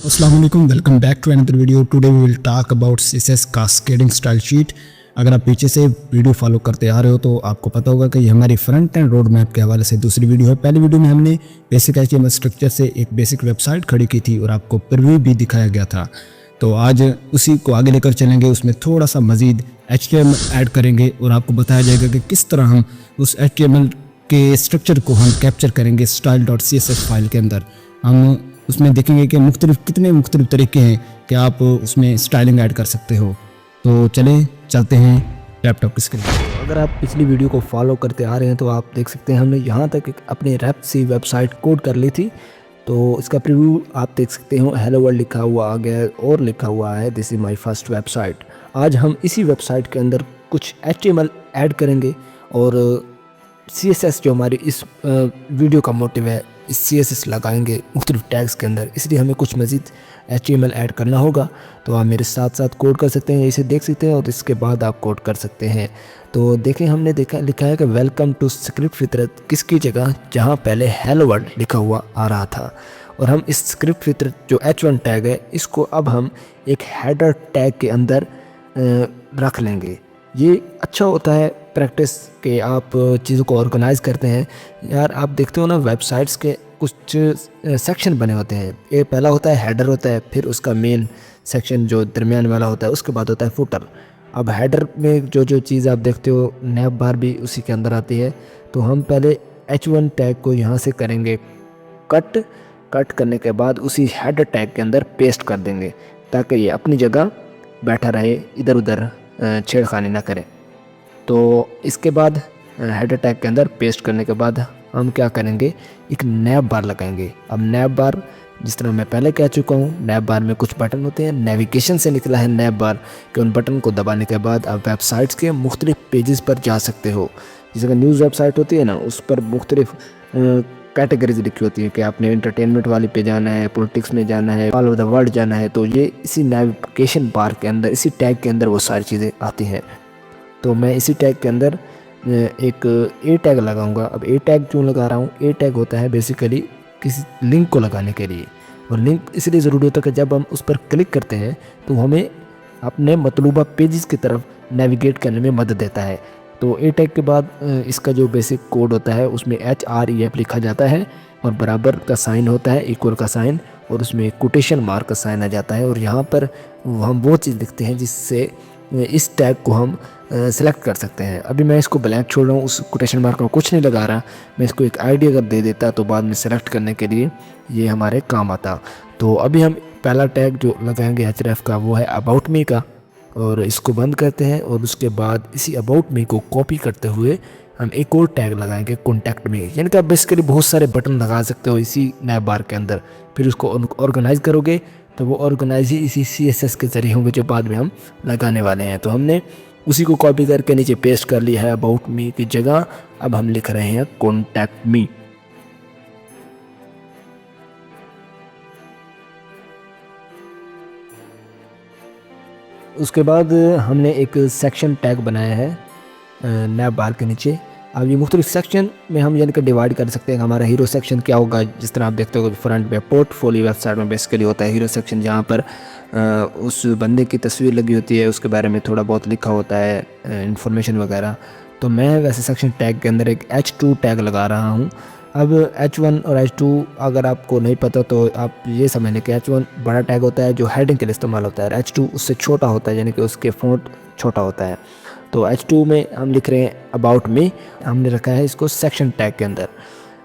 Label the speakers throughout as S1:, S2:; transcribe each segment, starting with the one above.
S1: अस्सलाम वालेकुम, welcome back to another video. Today we will talk about CSS cascading style sheet. अगर आप पीछे से वीडियो फॉलो करते आ रहे हो तो आपको पता होगा कि ये हमारी फ्रंट एंड रोड मैप के हवाले से दूसरी वीडियो है। पहली वीडियो में हमने बेसिक HTML स्ट्रक्चर से एक बेसिक वेबसाइट खड़ी की थी और आपको प्रीव्यू भी दिखाया गया था। तो आज उसी को आगे लेकर चलेंगे, उसमें थोड़ा सा मज़ीद HTML ऐड करेंगे और आपको बताया जाएगा कि किस तरह हम उस HTML के स्ट्रक्चर को हम कैप्चर करेंगे style.css फाइल के अंदर। हम उसमें देखेंगे कि कितने मुख्तलिफ तरीके हैं कि आप उसमें स्टाइलिंग ऐड कर सकते हो। तो चलते हैं लैपटॉप की स्क्रीन। अगर आप पिछली वीडियो को फॉलो करते आ रहे हैं तो आप देख सकते हैं हमने यहाँ तक एक अपने रैप सी वेबसाइट कोड कर ली थी। तो इसका प्रीव्यू आप देख सकते हो, हेलो वर्ल्ड लिखा हुआ आ गया और लिखा हुआ है this is my first website. आज हम इसी वेबसाइट के अंदर कुछ HTML ऐड करेंगे और CSS जो हमारी इस वीडियो का मोटिव है, इस CSS लगाएंगे मुख्तलिफ टैग्स के अंदर, इसलिए हमें कुछ मज़ीद HTML ऐड करना होगा। तो आप मेरे साथ साथ कोड कर सकते हैं, इसे देख सकते हैं और इसके बाद आप कोड कर सकते हैं। तो देखें, हमने लिखा है कि वेलकम टू स्क्रिप्ट फितरत, किसकी जगह जहां पहले हेलो वर्ल्ड लिखा हुआ आ रहा था। और हम इस स्क्रिप्ट फितरत जो H1 टैग है, इसको अब हम एक हेडर टैग के अंदर रख लेंगे। ये अच्छा होता है प्रैक्टिस के आप चीज़ों को ऑर्गेनाइज़ करते हैं। यार आप देखते हो ना, वेबसाइट्स के कुछ सेक्शन बने होते हैं। ये पहला होता है हेडर होता है, फिर उसका मेन सेक्शन जो दरमियान वाला होता है, उसके बाद होता है फुटर। अब हेडर में जो चीज़ आप देखते हो, नैब बार भी उसी के अंदर आती है। तो हम पहले H1 टैग को यहाँ से करेंगे कट करने के बाद उसी हेडर टैग के अंदर पेस्ट कर देंगे ताकि ये अपनी जगह बैठा रहे, इधर उधर छेड़खानी ना करें। तो इसके बाद हेडर टैग के अंदर पेस्ट करने के बाद हम क्या करेंगे, एक नैब बार लगाएंगे। अब नैब बार, जिस तरह मैं पहले कह चुका हूँ, नैब बार में कुछ बटन होते हैं, नेविगेशन से निकला है नैब बार कि उन बटन को दबाने के बाद आप वेबसाइट्स के मुख्तलिफ पेजेस पर जा सकते हो। जैसे न्यूज़ वेबसाइट होती है ना, उस पर मुख्तलिफ कैटेगरीज लिखी होती है कि आपने एंटरटेनमेंट वाली पे जाना है, पॉलिटिक्स में जाना है, ऑल ओवर द वर्ल्ड जाना है। तो ये इसी नेविगेशन बार के अंदर, इसी टैग के अंदर वो सारी चीज़ें आती हैं। तो मैं इसी टैग के अंदर एक ए टैग लगाऊंगा। अब ए टैग क्यों लगा रहा हूँ? ए टैग होता है बेसिकली किसी लिंक को लगाने के लिए, और लिंक इसलिए ज़रूरी होता है कि जब हम उस पर क्लिक करते हैं तो हमें अपने मतलूबा पेजेस की तरफ नेविगेट करने में मदद देता है। तो ए टैग के बाद इसका जो बेसिक कोड होता है उसमें HREF लिखा जाता है और बराबर का साइन होता है, इक्वल का साइन, और उसमें कोटेशन मार्क का साइन आ जाता है। और यहाँ पर हम वो चीज़ लिखते हैं जिससे इस टैग को हम सेलेक्ट कर सकते हैं। अभी मैं इसको ब्लैंक छोड़ रहा हूँ, उस कोटेशन मार्क में कुछ नहीं लगा रहा। मैं इसको एक आईडी अगर दे देता तो बाद में सेलेक्ट करने के लिए ये हमारे काम आता। तो अभी हम पहला टैग जो लगाएंगे href का, वो है अबाउट मी का, और इसको बंद करते हैं। और उसके बाद इसी अबाउट मी को कॉपी करते हुए हम एक और टैग लगाएंगे कॉन्टैक्ट मी। यानी कि आप बेसिकली बहुत सारे बटन लगा सकते हो इसी नैब बार के अंदर। फिर उसको ऑर्गेनाइज करोगे तो वो ऑर्गेनाइज ही इसी CSS के ज़रिए होंगे जो बाद में हम लगाने वाले हैं। तो हमने उसी को कॉपी करके नीचे पेस्ट कर लिया है अबाउट मी की जगह। अब हम लिख रहे हैं कॉन्टैक्ट मी। उसके बाद हमने एक सेक्शन टैग बनाया है नैब बार के नीचे। अब ये मुख्तलिफ सेक्शन में हम यानी कि डिवाइड कर सकते हैं। हमारा हीरो सेक्शन क्या होगा, जिस तरह आप देखते हो फ्रंट पे पोर्टफोलियो वेबसाइट में बेसिकली होता है हीरो सेक्शन, जहाँ पर उस बंदे की तस्वीर लगी होती है, उसके बारे में थोड़ा बहुत लिखा होता है, इंफॉर्मेशन वगैरह। तो मैं वैसे सेक्शन टैग के अंदर एक H2 टैग लगा रहा हूँ। अब H1 और H2 अगर आपको नहीं पता तो आप ये समझ लें कि H1 बड़ा टैग होता है जो हेडिंग के लिए इस्तेमाल होता है, H2 उससे छोटा होता है, यानी कि उसके फ़ॉन्ट छोटा होता है। तो H2 में हम लिख रहे हैं अबाउट मी, हमने रखा है इसको सेक्शन टैग के अंदर।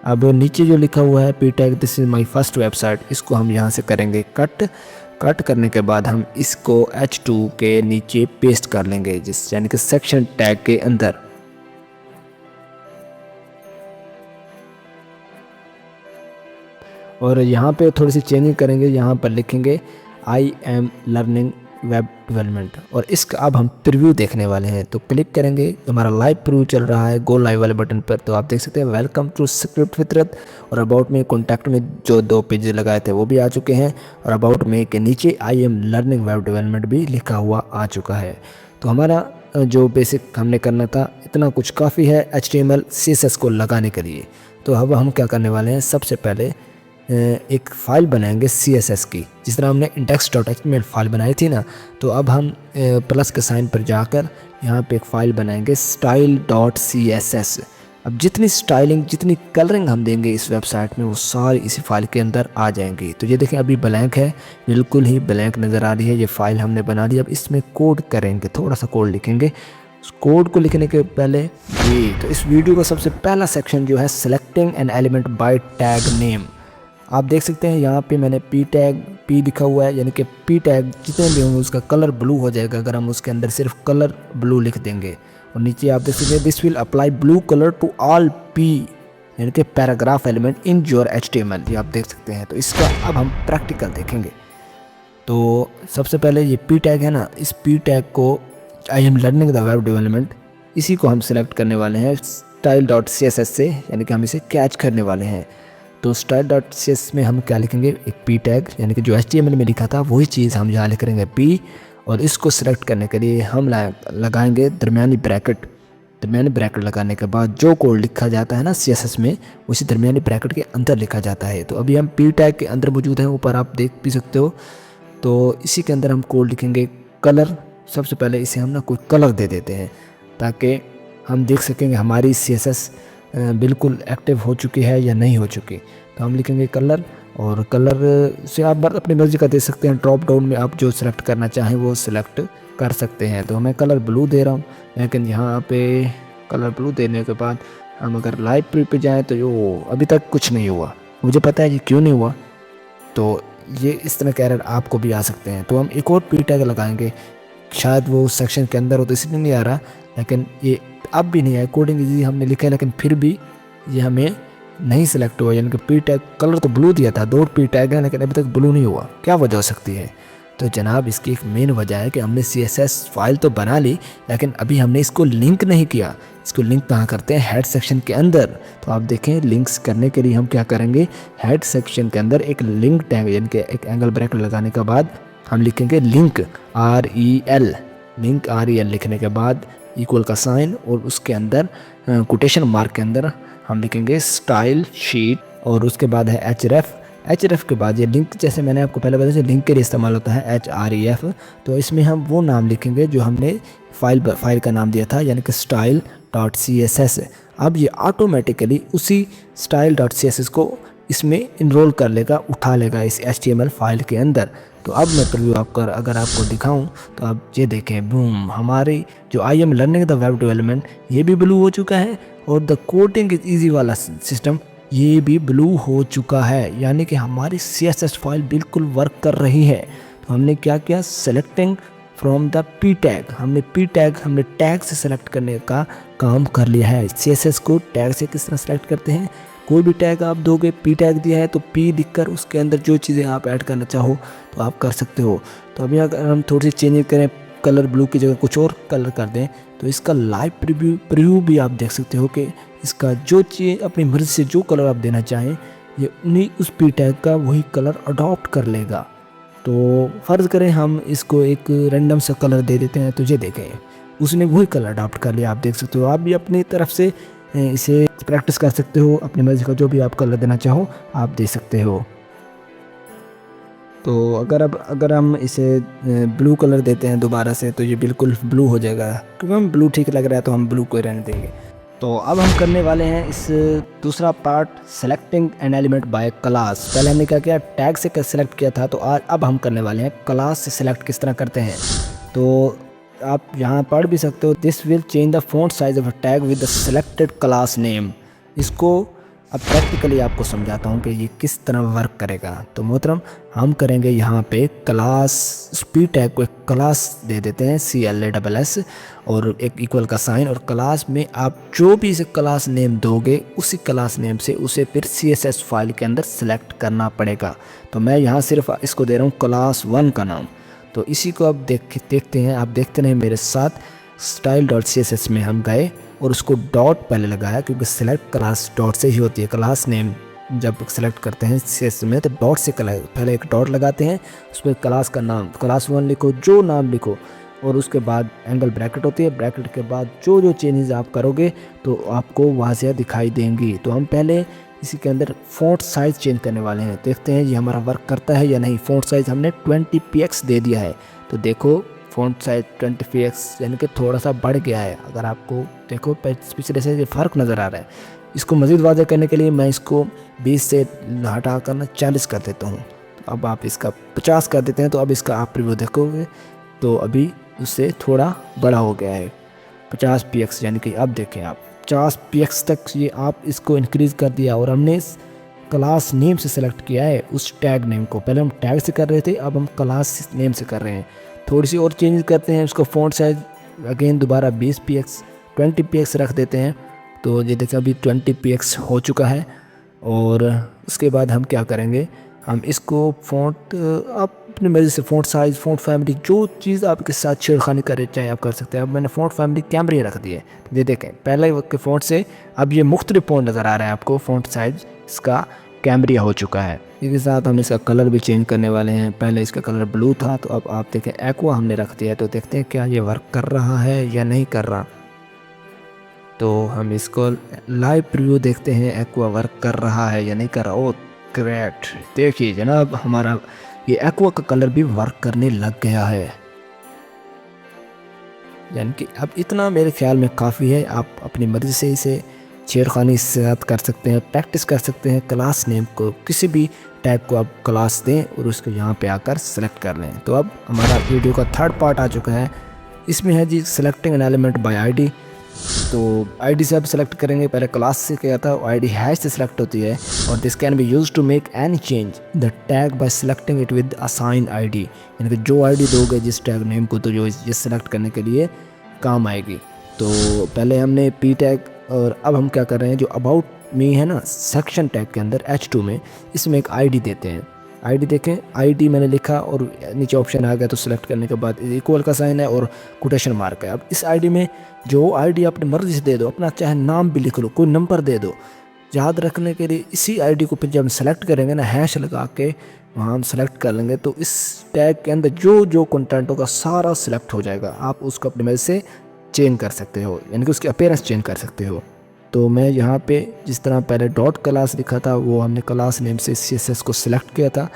S1: अब नीचे जो लिखा हुआ है P tag this is my first website, इसको हम यहाँ से करेंगे कट करने के बाद हम इसको H2 के नीचे पेस्ट कर लेंगे, जिस यानी कि सेक्शन टैग के अंदर। और यहाँ पे थोड़ी सी चेंजिंग करेंगे, यहाँ पर लिखेंगे I am learning web development, और इसका अब हम प्रीव्यू देखने वाले हैं। तो क्लिक करेंगे, हमारा लाइव प्रीव्यू चल रहा है गो लाइव वाले बटन पर। तो आप देख सकते हैं वेलकम टू स्क्रिप्ट फितरत, और अबाउट में कॉन्टैक्ट में जो 2 पेज लगाए थे वो भी आ चुके हैं, और अबाउट में के नीचे I am learning web development भी लिखा हुआ आ चुका है। तो हमारा जो बेसिक हमने करना था इतना कुछ काफ़ी है HTML CSS को लगाने के लिए। तो अब हम क्या करने वाले हैं, सबसे पहले
S2: एक फ़ाइल बनाएंगे CSS की, जिस तरह हमने index.html फाइल बनाई थी ना। तो अब हम प्लस के साइन पर जाकर यहाँ पे एक फ़ाइल बनाएंगे style.css। अब जितनी स्टाइलिंग, जितनी कलरिंग हम देंगे इस वेबसाइट में, वो सारी इसी फाइल के अंदर आ जाएंगी। तो ये देखें अभी ब्लैंक है, बिल्कुल ही ब्लैंक नज़र आ रही है। ये फाइल हमने बना ली। अब इसमें कोड करेंगे, थोड़ा सा कोड लिखेंगे। उस कोड को लिखने के पहले ये, तो इस वीडियो का सबसे पहला सेक्शन जो है selecting an element bye tag name. आप देख सकते हैं यहाँ पे मैंने पी लिखा हुआ है, यानी कि पी टैग जितने भी होंगे उसका कलर ब्लू हो जाएगा अगर हम उसके अंदर सिर्फ कलर ब्लू लिख देंगे। और नीचे आप देख सकते हैं this will apply blue colour to all P, यानी कि paragraph element in your HTML। ये आप देख सकते हैं। तो इसका अब हम प्रैक्टिकल देखेंगे। तो सबसे पहले ये पी टैग है ना, इस पी टैग को I am learning the web development, इसी को हम सिलेक्ट करने वाले हैं style.css से, यानी कि हम इसे कैच करने वाले हैं। तो style.css में हम क्या लिखेंगे, एक पी टैग, यानी कि जो HTML में लिखा था वही चीज़ हम यहाँ लिखेंगे पी। और इसको सिलेक्ट करने के लिए हम लगाएंगे दरमियानी ब्रैकेट। दरमियानी ब्रैकेट लगाने के बाद जो कोड लिखा जाता है ना CSS में, उसी दरमियानी ब्रैकेट के अंदर लिखा जाता है। तो अभी हम पी टैग के अंदर मौजूद हैं, ऊपर आप देख भी सकते हो। तो इसी के अंदर हम कोड लिखेंगे कलर। सबसे पहले इसे हम ना कोई कलर दे देते हैं ताकि हम देख सकेंगे हमारी CSS बिल्कुल एक्टिव हो चुकी है या नहीं हो चुकी। तो हम लिखेंगे कलर, और कलर से आप अपनी मर्ज़ी का दे सकते हैं। ड्रॉप डाउन में आप जो सिलेक्ट करना चाहें वो सिलेक्ट कर सकते हैं। तो मैं कलर ब्लू दे रहा हूँ, लेकिन यहाँ पे कलर ब्लू देने के बाद हम अगर लाइव प्री पे जाएँ तो यो अभी तक कुछ नहीं हुआ। मुझे पता है ये क्यों नहीं हुआ। तो ये इस तरह के एरर आपको भी आ सकते हैं। तो हम एक और पी टैग लगाएंगे, शायद वो सेक्शन के अंदर हो तो इसलिए नहीं आ रहा, लेकिन ये अब भी नहीं आया। कोडिंग इजी हमने लिखा है, लेकिन फिर भी ये हमें नहीं सिलेक्ट हुआ। यानी कि पी टैग कलर तो ब्लू दिया था, 2 पी टैग है, लेकिन अभी तक ब्लू नहीं हुआ। क्या वजह हो सकती है? तो जनाब इसकी एक मेन वजह है कि हमने CSS फाइल तो बना ली, लेकिन अभी हमने इसको लिंक नहीं किया। इसको लिंक कहाँ करते हैं? हेड सेक्शन के अंदर। तो आप देखें, लिंक्स करने के लिए हम क्या करेंगे, हेड सेक्शन के अंदर एक लिंक टैग, यानी कि एक एंगल ब्रैकेट लगाने के बाद हम लिखेंगे लिंक REL। लिंक REL लिखने के बाद इक्वल का साइन, और उसके अंदर कोटेशन मार्क के अंदर हम लिखेंगे स्टाइल शीट, और उसके बाद है href के बाद ये लिंक, जैसे मैंने आपको पहले बताया लिंक के लिए इस्तेमाल होता है href। तो इसमें हम वो नाम लिखेंगे जो हमने फाइल का नाम दिया था, यानी कि style.css। अब ये ऑटोमेटिकली उसी style.css को इसमें इनरोल कर लेगा, उठा लेगा इस HTML फाइल के अंदर। तो अब मैं प्रीव्यू अगर आपको दिखाऊं तो आप ये देखें, बूम, हमारी जो I am learning the web development ये भी ब्लू हो चुका है, और द कोडिंग इज ईजी वाला सिस्टम ये भी ब्लू हो चुका है। यानी कि हमारी CSS फाइल बिल्कुल वर्क कर रही है। तो हमने क्या किया, selecting from the P tag, हमने टैग से सेलेक्ट करने का काम कर लिया है। CSS को टैग से किस तरह सेलेक्ट करते हैं, कोई भी टैग आप दोगे, पी टैग दिया है तो पी लिखकर उसके अंदर जो चीज़ें आप ऐड करना चाहो तो आप कर सकते हो। तो अभी अगर हम थोड़ी सी चेंज करें, कलर ब्लू की जगह कुछ और कलर कर दें, तो इसका लाइव प्रीव्यू भी आप देख सकते हो कि इसका जो चीज़ अपनी मर्ज़ी से जो कलर आप देना चाहें, ये उन्हीं उस पी टैग का वही कलर अडॉप्ट कर लेगा। तो फ़र्ज़ करें हम इसको एक रैंडम सा कलर दे देते हैं, तो ये देखें उसने वही कलर अडॉप्ट कर लिया। आप देख सकते हो। आप भी अपनी तरफ से इसे प्रैक्टिस कर सकते हो, अपनी मर्ज़ी का जो भी आप कलर देना चाहो आप दे सकते हो। तो अगर हम इसे ब्लू कलर देते हैं दोबारा से, तो ये बिल्कुल ब्लू हो जाएगा, क्योंकि हम ब्लू ठीक लग रहा है तो हम ब्लू को ही रहने देंगे। तो अब हम करने वाले हैं इस दूसरा part, selecting an element bye class. पहले हमने क्या किया, टैग से सेलेक्ट किया था, तो अब हम करने वाले हैं क्लास से सेलेक्ट किस तरह करते हैं। तो आप यहाँ पढ़ भी सकते हो, this will change the font size of a tag with the selected class name. इसको अब प्रैक्टिकली आपको समझाता हूँ कि ये किस तरह वर्क करेगा। तो मोहतरम, हम करेंगे यहाँ पे क्लास, पी टैग को एक क्लास दे देते हैं CLASS, और एक इक्वल का साइन, और क्लास में आप जो भी इसे क्लास नेम दोगे उसी क्लास नेम से उसे फिर CSS फाइल के अंदर सेलेक्ट करना पड़ेगा। तो मैं यहाँ सिर्फ इसको दे रहा हूँ क्लास 1 का नाम। तो इसी को अब देखते हैं, आप देखते रहें मेरे साथ। style.css में हम गए और उसको डॉट पहले लगाया, क्योंकि सेलेक्ट क्लास डॉट से ही होती है। क्लास नेम जब सेलेक्ट करते हैं CSS में तो डॉट से पहले एक डॉट लगाते हैं, उसमें क्लास का नाम, क्लास 1 लिखो, जो नाम लिखो, और उसके बाद एंगल ब्रैकेट होती है। ब्रैकेट के बाद जो चेंजेस आप करोगे तो आपको वाज़िया दिखाई देंगी। तो हम पहले इसी के अंदर फ़ॉन्ट साइज़ चेंज करने वाले हैं। देखते हैं ये हमारा वर्क करता है या नहीं। फ़ॉन्ट साइज़ हमने 20px दे दिया है, तो देखो फ़ॉन्ट साइज़ 20px यानी कि थोड़ा सा बढ़ गया है। अगर आपको देखो पिछले से फ़र्क नज़र आ रहा है। इसको मज़ीद वाज़ेह करने के लिए मैं इसको 20 से हटा कर 40 कर देता हूँ। तो अब आप इसका 50 कर देते हैं, तो अब इसका आप रिव्यू देखोगे तो अभी उससे थोड़ा बड़ा हो गया है 50px, यानी कि अब देखें आप 50px तक ये आप इसको इंक्रीज़ कर दिया। और हमने इस क्लास नेम से सेलेक्ट किया है उस टैग नेम को। पहले हम टैग से कर रहे थे, अब हम क्लास नेम से कर रहे हैं। थोड़ी सी और चेंज करते हैं। उसको फ़ॉन्ट साइज अगेन दोबारा 20px रख देते हैं। तो ये देखें अभी 20px हो चुका है। और उसके बाद हम क्या करेंगे, हम इसको फ़ॉन्ट आप अपनी मर्ज़ी से फ़ॉन्ट साइज़, फ़ॉन्ट फैमिली, जो चीज़ आपके साथ छेड़खानी करे चाहे आप कर सकते हैं। अब मैंने फ़ॉन्ट फैमिली कैमरे रख दिए। ये देखें पहले वक्त के फ़ॉन्ट से अब ये मुख्तलिफ फ़ॉन्ट नज़र आ रहा है आपको। फ़ॉन्ट साइज़ इसका कैमरिया हो चुका है। इसके साथ हम इसका कलर भी चेंज करने वाले हैं। पहले इसका कलर ब्लू था, तो अब आप देखें एक्वा हमने रख दिया है। तो देखते हैं क्या ये वर्क कर रहा है या नहीं कर रहा। तो हम इसको लाइव प्रीव्यू देखते हैं, एक्वा वर्क कर रहा है या नहीं कर रहा। ओ ग्रेट, देखिए जनाब हमारा ये एक्वा का कलर भी वर्क करने लग गया है। यानी कि अब इतना मेरे ख्याल में काफ़ी है। आप अपनी मर्ज़ी से इसे छेड़खानी इसके साथ कर सकते हैं, प्रैक्टिस कर सकते हैं। क्लास नेम को किसी भी टाइप को आप क्लास दें और उसको यहाँ पे आकर सेलेक्ट कर लें। तो अब हमारा वीडियो का थर्ड पार्ट आ चुका है। इसमें है जी selecting an element by ID. तो आईडी से आप सेलेक्ट करेंगे। पहले क्लास से किया था, आईडी हैश से सेलेक्ट होती है। और this can be use to make any change the tag by selecting it with assign ID. यानी कि जो आईडी दोगे जिस टैग नेम को, तो जो ये सेलेक्ट करने के लिए काम आएगी। तो पहले हमने पी टैग, और अब हम क्या कर रहे हैं, जो अबाउट मी है ना सेक्शन टैग के अंदर H2 में, इसमें एक आईडी देते हैं। आईडी देखें, आईडी मैंने लिखा और नीचे ऑप्शन आ गया। तो सिलेक्ट करने के बाद इक्वल का साइन है और कोटेशन मार्क है। अब इस आईडी में जो आईडी अपनी मर्जी से दे दो, अपना चाहे नाम भी लिख लो, कोई नंबर दे दो। याद रखने के लिए इसी आईडी को फिर जब हम सेलेक्ट करेंगे ना, हैश लगा के वहाँ हम सेलेक्ट कर लेंगे, तो इस टैग के अंदर जो जो कंटेंट होगा सारा सिलेक्ट हो जाएगा। आप उसको अपनी मर्जी से चेंज कर सकते हो, यानी कि उसकी अपीयरेंस चेंज कर सकते हो। तो मैं यहाँ पे जिस तरह पहले डॉट क्लास लिखा था, वो हमने क्लास नेम से CSS को सिलेक्ट किया था।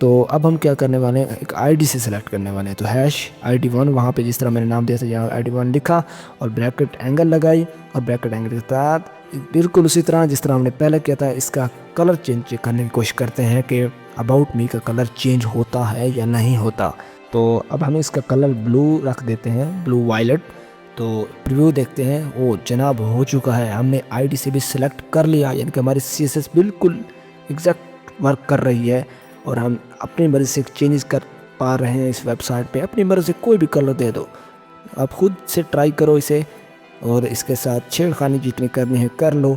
S2: तो अब हम क्या करने वाले हैं, एक आईडी से सिलेक्ट करने वाले हैं। तो हैश ID1 वहाँ पे जिस तरह मैंने नाम दिया था, यहाँ ID1 लिखा और ब्रैकेट एंगल लगाई। और ब्रैकेट एंगल के साथ बिल्कुल उसी तरह जिस तरह हमने पहले किया था, इसका कलर चेंज करने की कोशिश करते हैं कि अबाउट मी का कलर चेंज होता है या नहीं होता। तो अब हम इसका कलर ब्लू रख देते हैं, ब्लू वायलेट। तो प्रीव्यू देखते हैं, वो जनाब हो चुका है। हमने आईडी से भी सिलेक्ट कर लिया, यानी कि हमारी CSS बिल्कुल एग्जैक्ट वर्क कर रही है। और हम अपनी मर्ज़ी से चेंजेस कर पा रहे हैं इस वेबसाइट पे। अपनी मर्ज़ी से कोई भी कलर दे दो, आप खुद से ट्राई करो इसे, और इसके साथ छेड़खानी जितनी करनी है कर लो।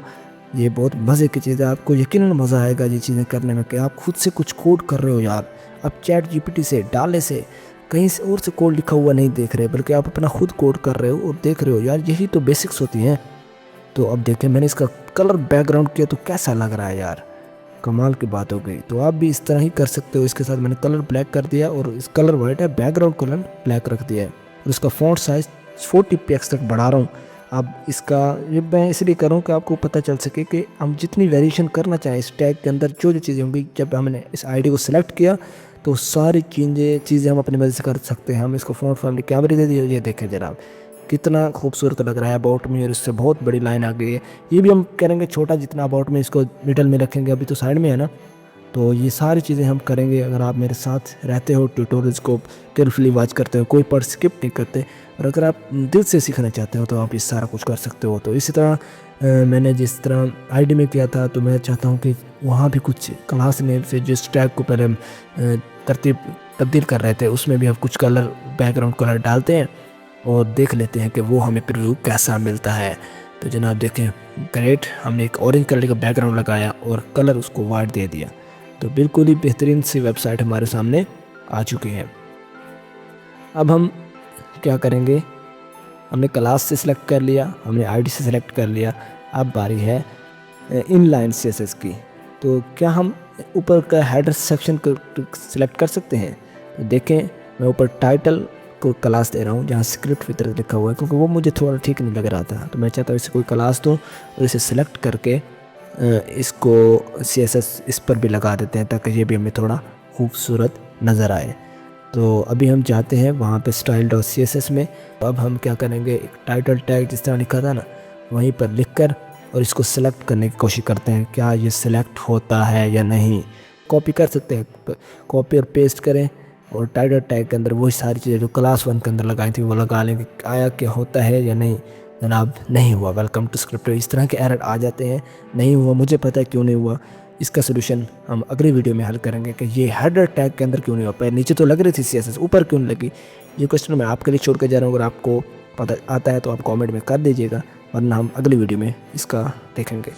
S2: ये बहुत मज़े की चीज़ है, आपको यकीनन मज़ा आएगा ये चीज़ें करने में कि आप खुद से कुछ कोड कर रहे हो यार। आप ChatGPT से डाले से कहीं से और से कोड लिखा हुआ नहीं देख रहे, बल्कि आप अपना खुद कोड कर रहे हो और देख रहे हो यार, यही तो बेसिक्स होती हैं। तो अब देखें मैंने इसका कलर बैकग्राउंड किया तो कैसा लग रहा है यार, कमाल की बात हो गई। तो आप भी इस तरह ही कर सकते हो। इसके साथ मैंने कलर ब्लैक कर दिया और इस कलर वाइट है, बैकग्राउंड कलर ब्लैक रख दिया है। और इसका फ़ॉन्ट साइज़ 40px तक बढ़ा रहा हूँ। अब इसका ये मैं इसलिए कर रहा हूँ कि आपको पता चल सके कि हम जितनी वेरिएशन करना चाहें इस टैग के अंदर, जो जो चीज़ें होंगी, जब हमने इस आईडी को सिलेक्ट किया तो सारी चीज़ें हम अपनी मर्ज़ी से कर सकते हैं। हम इसको फ़ॉन्ट फैमिली कैमरे दे दिए। ये देखें जनाब कितना खूबसूरत लग रहा है अबाउट मी, और इससे बहुत बड़ी लाइन आ गई है। ये भी हम करेंगे छोटा, जितना अबाउट मी इसको मिडल में रखेंगे, अभी तो साइड में है ना। तो ये सारी चीज़ें हम करेंगे अगर आप मेरे साथ रहते हो, ट्यूटोरियल्स को केयरफुली वॉच करते हो, कोई पार्ट स्किप नहीं करते, और अगर आप दिल से सीखना चाहते हो तो आप ये सारा कुछ कर सकते हो। तो इसी तरह मैंने जिस तरह आईडी में किया था, तो मैं चाहता हूँ कि वहाँ भी कुछ क्लास नेम से जिस टैग को पहले हम तरतीब तब्दील कर रहे थे, उसमें भी हम कुछ कलर, बैकग्राउंड कलर डालते हैं और देख लेते हैं कि वो हमें प्रीव्यू कैसा मिलता है। तो जनाब देखें ग्रेट, हमने एक ऑरेंज कलर का बैकग्राउंड लगाया और कलर उसको वाइट दे दिया। तो बिल्कुल ही बेहतरीन सी वेबसाइट हमारे सामने आ चुकी है। अब हम क्या करेंगे, हमने क्लास से सिलेक्ट कर लिया, हमने आईडी से सिलेक्ट कर लिया। अब बारी है इनलाइन CSS की। तो क्या हम ऊपर का हेडर सेक्शन को सिलेक्ट कर सकते हैं? तो देखें मैं ऊपर टाइटल को क्लास दे रहा हूँ जहाँ स्क्रिप्ट की तरह लिखा हुआ है, क्योंकि वो मुझे थोड़ा ठीक नहीं लग रहा था। तो मैं चाहता हूँ इसे कोई क्लास दूँ और इसे सिलेक्ट करके इसको CSS इस पर भी लगा देते हैं ताकि ये भी हमें थोड़ा खूबसूरत नज़र आए। तो अभी हम जाते हैं वहाँ पे style.css में। अब हम क्या करेंगे, एक टाइटल टैग जिस तरह लिखा था ना वहीं पर लिखकर और इसको सेलेक्ट करने की कोशिश करते हैं, क्या ये सिलेक्ट होता है या नहीं। कॉपी कर सकते हैं, कॉपी और पेस्ट करें और टाइटल टैग के अंदर वही सारी चीज़ें जो क्लास 1 के अंदर लगाई थी वो लगा लेंगे। आया क्या होता है या नहीं, जनाब नहीं हुआ, वेलकम टू स्क्रिप्ट। इस तरह के एरर आ जाते हैं, नहीं हुआ, मुझे पता है क्यों नहीं हुआ। इसका सोल्यूशन हम अगली वीडियो में हल करेंगे कि ये हेडर टैग के अंदर क्यों नहीं हुआ। नीचे तो लग रही थी CSS, ऊपर क्यों नहीं लगी। ये क्वेश्चन मैं आपके लिए छोड़ कर जा रहा हूँ, अगर आपको पता आता है तो आप कमेंट में कर दीजिएगा, वरना हम अगली वीडियो में इसका देखेंगे।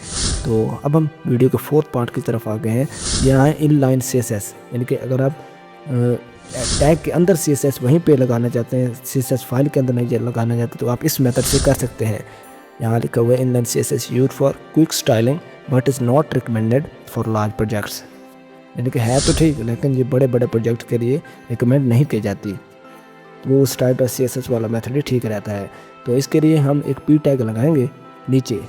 S2: तो अब हम वीडियो के 4th पार्ट की तरफ आ गए हैं। यहाँ है इनलाइन CSS, यानी कि अगर आप टैग के अंदर CSS वहीं पे लगाना चाहते हैं, CSS फाइल के अंदर नहीं लगाना चाहते, तो आप इस मेथड से कर सकते हैं। यहाँ लिखा हुआ है inline CSS used for quick styling but is not recommended for large projects. यानी कि है तो ठीक, लेकिन ये बड़े बड़े प्रोजेक्ट के लिए रिकमेंड नहीं की जाती। वो style.css वाला मेथड ही ठीक रहता है। तो इसके लिए हम एक p टैग लगाएंगे नीचे,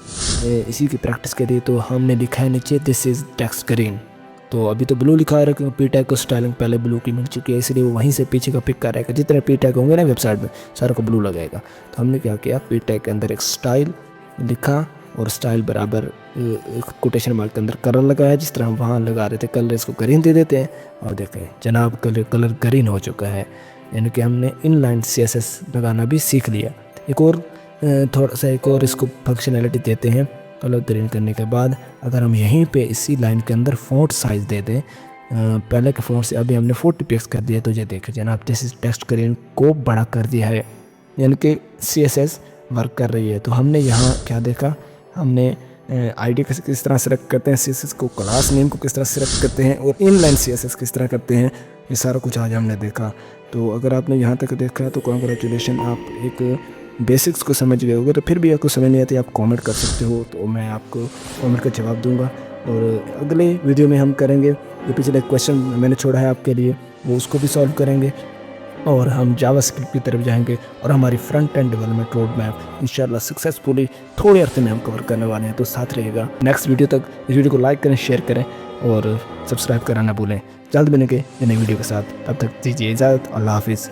S2: इसी की प्रैक्टिस के लिए। तो हमने लिखा है नीचे दिस इज़ टेक्स्ट ग्रीन। तो अभी तो ब्लू लिखा है क्योंकि p टैग को स्टाइलिंग पहले ब्लू की मिल चुकी है, इसलिए वो वहीं से पीछे का पिक कर रहेगा। जितने p टैग होंगे ना वेबसाइट में सारा को ब्लू लगाएगा। तो हमने क्या किया, p टैग के अंदर एक स्टाइल लिखा और स्टाइल बराबर कोटेशन मार्क के अंदर कलर लगाया, जिस तरह हम वहाँ लगा रहे थे। कलर इसको ग्रीन दे देते हैं और देखें जनाब कलर ग्रीन हो चुका है। यानी कि हमने इनलाइन CSS लगाना भी सीख लिया। एक और थोड़ा सा एक और इसको फंक्शनैलिटी देते हैं। कलर ग्रीन करने के बाद अगर हम यहीं पे इसी लाइन के अंदर फ़ॉन्ट साइज़ दे दें, पहले के फ़ॉन्ट से अभी हमने 40 पिक्स कर दिया, तो ये देखें जनाब जैसे टेक्स्ट ग्रीन को बड़ा कर दिया है, यानी कि CSS वर्क कर रही है। तो हमने यहाँ क्या देखा, हमने ID किस तरह सेलेक्ट करते हैं, CSS को क्लास नेम को किस तरह सेलेक्ट करते हैं और इनलाइन CSS किस तरह करते हैं, ये सारा कुछ आज हमने देखा। तो अगर आपने यहाँ तक देखा है तो कॉन्ग्रेचुलेशन, आप एक बेसिक्स को समझ गए होगे। तो फिर भी आपको समझ नहीं आती आप कमेंट कर सकते हो, तो मैं आपको कमेंट का जवाब दूंगा। और अगले वीडियो में हम करेंगे जो पिछले क्वेश्चन मैंने छोड़ा है आपके लिए, वो उसको भी सॉल्व करेंगे और हम जावास्क्रिप्ट की तरफ जाएंगे और हमारी front end development road map इंशाल्लाह सक्सेसफुली थोड़े अर्थे में हम कवर करने वाले हैं। तो साथ रहिएगा नेक्स्ट वीडियो तक। इस वीडियो को लाइक करें, शेयर करें और सब्सक्राइब करना ना भूलें। जल्द मिलेंगे नई वीडियो के साथ, तब तक दीजिए इजाज़त। अल्लाह हाफिज़।